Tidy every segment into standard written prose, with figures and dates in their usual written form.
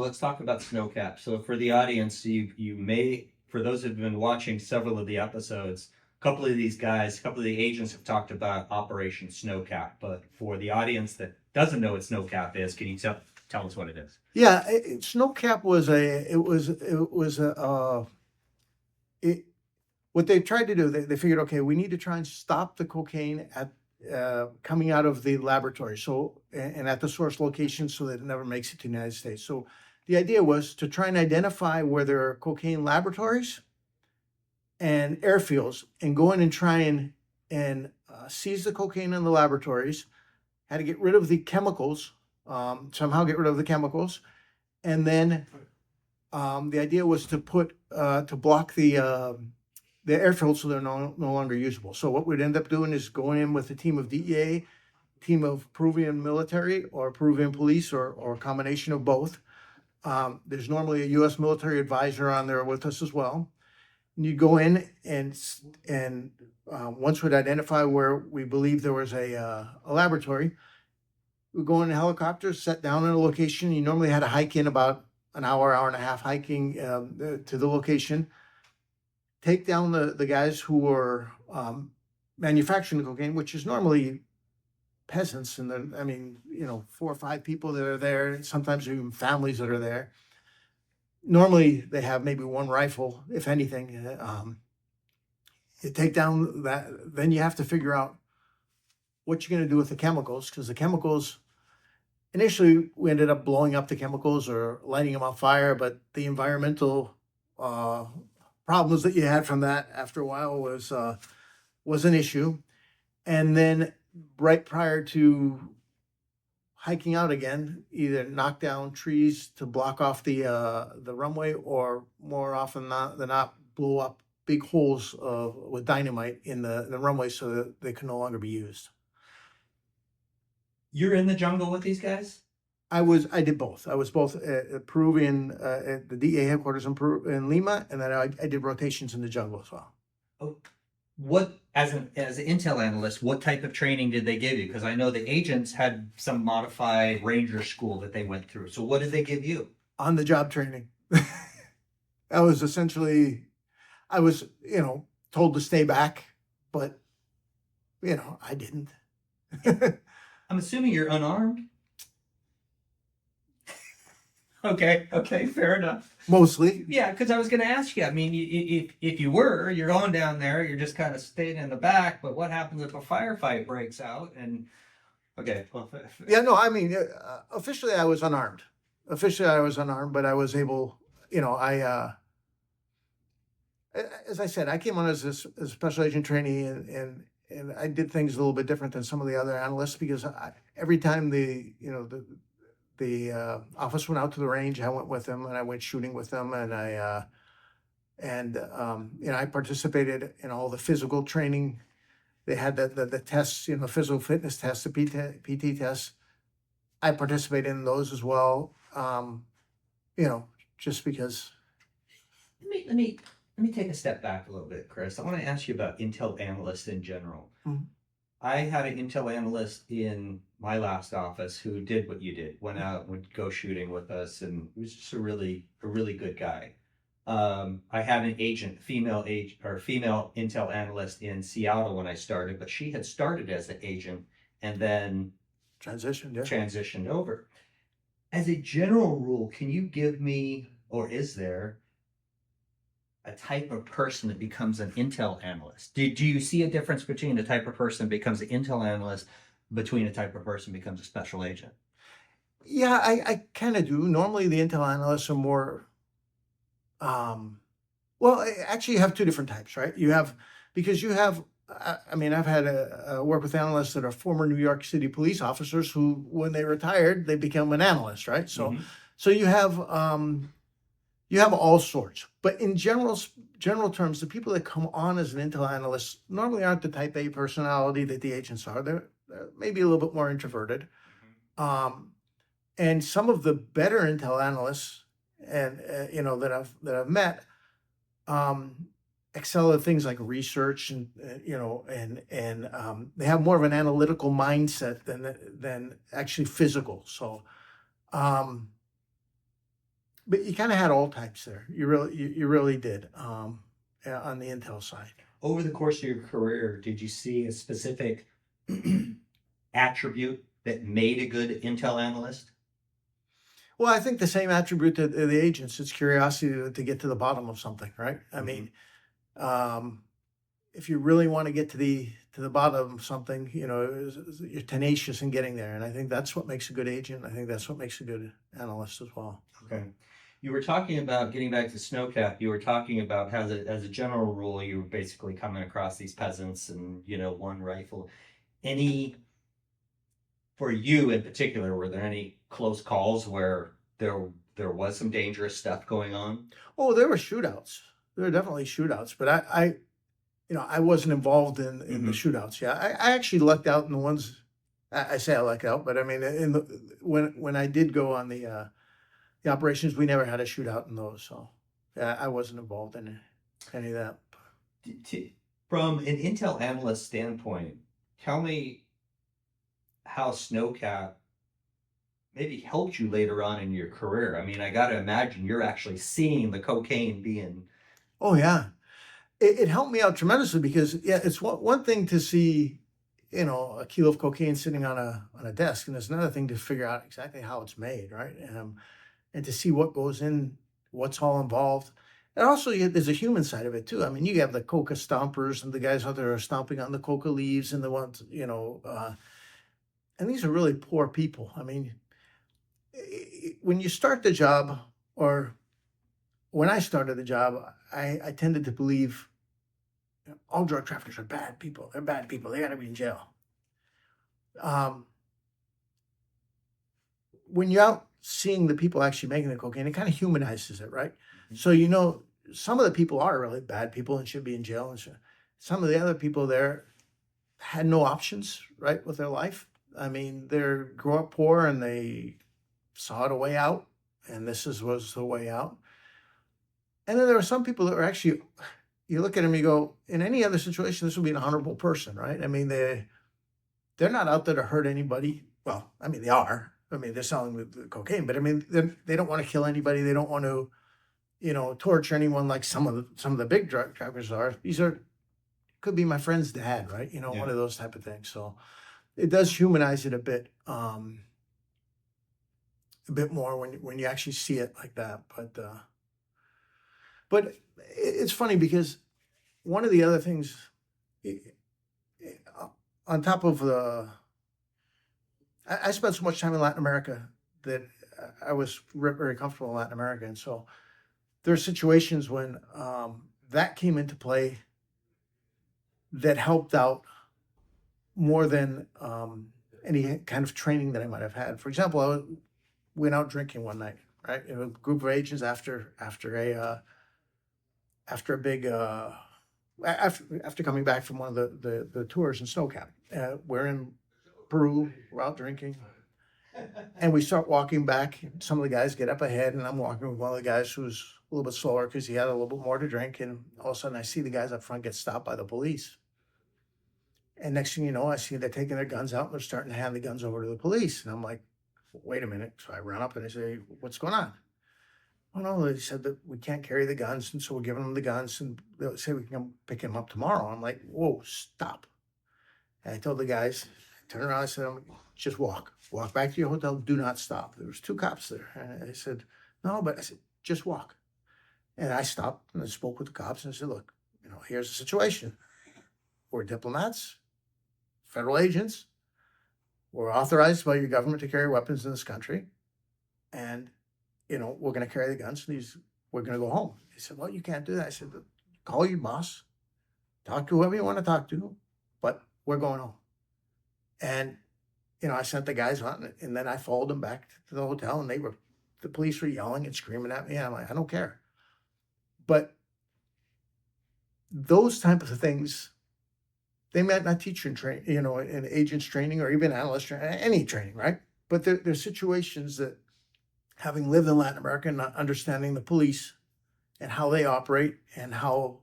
Let's talk about Snowcap. So for the audience, you may, for those who've been watching several of the episodes, a couple of these guys, a couple of the agents have talked about Operation Snowcap. But for the audience that doesn't know what Snowcap is, can you tell us what it is? Yeah, Snowcap was it, what they tried to do. They figured, okay, we need to try and stop the cocaine at coming out of the laboratory, so and at the source location, so that it never makes it to the United States. So the idea was to try and identify where there are cocaine laboratories and airfields, and go in and try and seize the cocaine in the laboratories. Had to get rid of the chemicals, somehow get rid of the chemicals, and then the idea was to block the airfield so they're no longer usable. So what we'd end up doing is going in with a team of DEA, team of Peruvian military or Peruvian police, or a combination of both. There's normally a U.S. military advisor on there with us as well. And you go in and once we'd identify where we believe there was a laboratory, we go in a helicopter, set down in a location. You normally had to hike in about an hour, hour and a half hiking to the location. Take down the guys who were manufacturing the cocaine, which is normally peasants, and I mean, 4 or 5 people that are there. Sometimes even families that are there. Normally, they have maybe one rifle, if anything. You take down that, then you have to figure out what you're going to do with the chemicals, because the chemicals, initially, we ended up blowing up the chemicals or lighting them on fire, but the environmental problems that you had from that after a while was an issue. And then right prior to hiking out again, either knock down trees to block off the runway, or more often than not, blow up big holes with dynamite in the runway so that they can no longer be used. You're in the jungle with these guys? I did both. I was both Peruvian at the DEA headquarters in Lima, and then I did rotations in the jungle as well. Oh, what, as an intel analyst, what type of training did they give you? Because I know the agents had some modified ranger school that they went through. So what did they give you? On the job training. I was essentially, I was, told to stay back, but, I didn't. I'm assuming you're unarmed? Okay, fair enough. Mostly. Yeah, because I was going to ask you, I mean, if you were, you're going down there, you're just kind of staying in the back, but what happens if a firefight breaks out? And, okay. Well, yeah, no, I mean, officially I was unarmed. But I was able, as I said, I came on as a special agent trainee, and I did things a little bit different than some of the other analysts, because every time the office went out to the range, I went with them, and I went shooting with them, and I participated in all the physical training. They had the tests, physical fitness tests, the PT tests. I participated in those as well. Just because. Let me take a step back a little bit, Chris. I want to ask you about intel analysts in general. Mm-hmm. I had an intel analyst in my last office who did what you did, went out, would go shooting with us, and was just a really good guy. I had an female intel analyst in Seattle when I started, but she had started as an agent and then transitioned over. As a general rule, can you give me, or is there a type of person that becomes an intel analyst? Do you see a difference between the type of person that becomes an intel analyst between a type of person that becomes a special agent? Yeah, I kind of do. Normally the intel analysts are more, well, actually you have 2 different types, right? I've had a work with analysts that are former New York City police officers who, when they retired, they become an analyst, right? So, so you have all sorts, but in general terms, the people that come on as an intel analyst normally aren't the type A personality that the agents are. They're maybe a little bit more introverted. And some of the better intel analysts, and that I've met, excel at things like research, and they have more of an analytical mindset than actually physical. So but you kind of had all types there. You really did, on the intel side. Over the course of your career, did you see a specific attribute that made a good intel analyst? Well, I think the same attribute to the agents, it's curiosity to get to the bottom of something, right? I mean, um, if you really want to get to the bottom of something, you're tenacious in getting there, and I think that's what makes a good agent. I think that's what makes a good analyst as well. Okay. You were talking about getting back to Snowcap. You were talking about how, as a general rule, you were basically coming across these peasants and one rifle. Any For you in particular, were there any close calls where there was some dangerous stuff going on? Oh, there were shootouts. There were definitely shootouts, but I wasn't involved in the shootouts. Yeah, I actually lucked out in the ones. I say I lucked out, but I mean, when I did go on the operations, we never had a shootout in those. So yeah, I wasn't involved in any of that. From an intel analyst standpoint, tell me how Snowcap maybe helped you later on in your career. I mean, I got to imagine you're actually seeing the cocaine being. Oh yeah, it helped me out tremendously because yeah, it's one thing to see, a kilo of cocaine sitting on a desk, and it's another thing to figure out exactly how it's made, right? And to see what goes in, what's all involved. And also, there's a human side of it too. I mean, you have the coca stompers and the guys out there are stomping on the coca leaves, and the ones, and these are really poor people. I mean, when you start the job, or when I started the job, I tended to believe all drug traffickers are bad people. They're bad people. They got to be in jail. When you're out seeing the people actually making the cocaine, it kind of humanizes it, right? Mm-hmm. So some of the people are really bad people and should be in jail, and some of the other people there had no options, right, with their life. I mean, they grew up poor and they saw a way out, and was the way out. And then there were some people that were actually, you look at them, you go, in any other situation, this would be an honorable person, right? I mean, they're not out there to hurt anybody. Well, I mean, they are. I mean, they're selling the cocaine, but I mean, they don't want to kill anybody. They don't want to, torture anyone like some of the big drug traffickers are. Could be my friend's dad, right? Yeah. One of those type of things. So it does humanize it a bit more when you actually see it like that. But it's funny because one of the other things, on top of I spent so much time in Latin America that I was very comfortable in Latin America. And so there are situations when that came into play that helped out more than any kind of training that I might have had. For example, I went out drinking one night, right? A group of agents after coming back from one of the tours in Snowcap. We're in Peru, we're out drinking, and we start walking back. Some of the guys get up ahead, and I'm walking with one of the guys who's a little bit slower because he had a little bit more to drink. And all of a sudden, I see the guys up front get stopped by the police. And next thing you know, I see they're taking their guns out and they're starting to hand the guns over to the police. And I'm like, wait a minute. So I run up and I say, what's going on? Oh, no, they said that we can't carry the guns. And so we're giving them the guns and they'll say we can come pick them up tomorrow. I'm like, whoa, stop. And I told the guys, turn around, I said, just walk back to your hotel. Do not stop. There was 2 cops there. And I said, no, but I said, just walk. And I stopped and I spoke with the cops and I said, look, here's the situation. We're diplomats, federal agents. We're authorized by your government to carry weapons in this country. And, we're going to carry the guns and we're going to go home. He said, well, you can't do that. I said, call your boss, talk to whoever you want to talk to, but we're going home. And, I sent the guys on and then I followed them back to the hotel and the police were yelling and screaming at me. And I'm like, I don't care. But those type of things, they might not teach you in agents training or even analyst training, any training, right? But there's situations that, having lived in Latin America and not understanding the police and how they operate and how,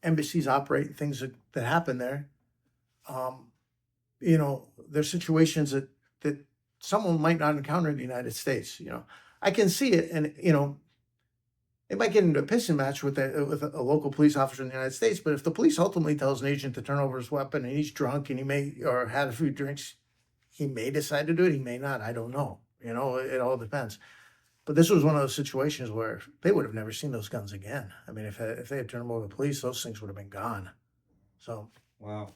embassies operate and things that happen there, there's situations that someone might not encounter in the United States. I can see it, and it might get into a pissing match with a local police officer in the United States. But if the police ultimately tells an agent to turn over his weapon and he's drunk and he may or had a few drinks, he may decide to do it. He may not. I don't know. It all depends. But this was one of those situations where they would have never seen those guns again. I mean, if they had turned them over to the police, those things would have been gone. So. Wow.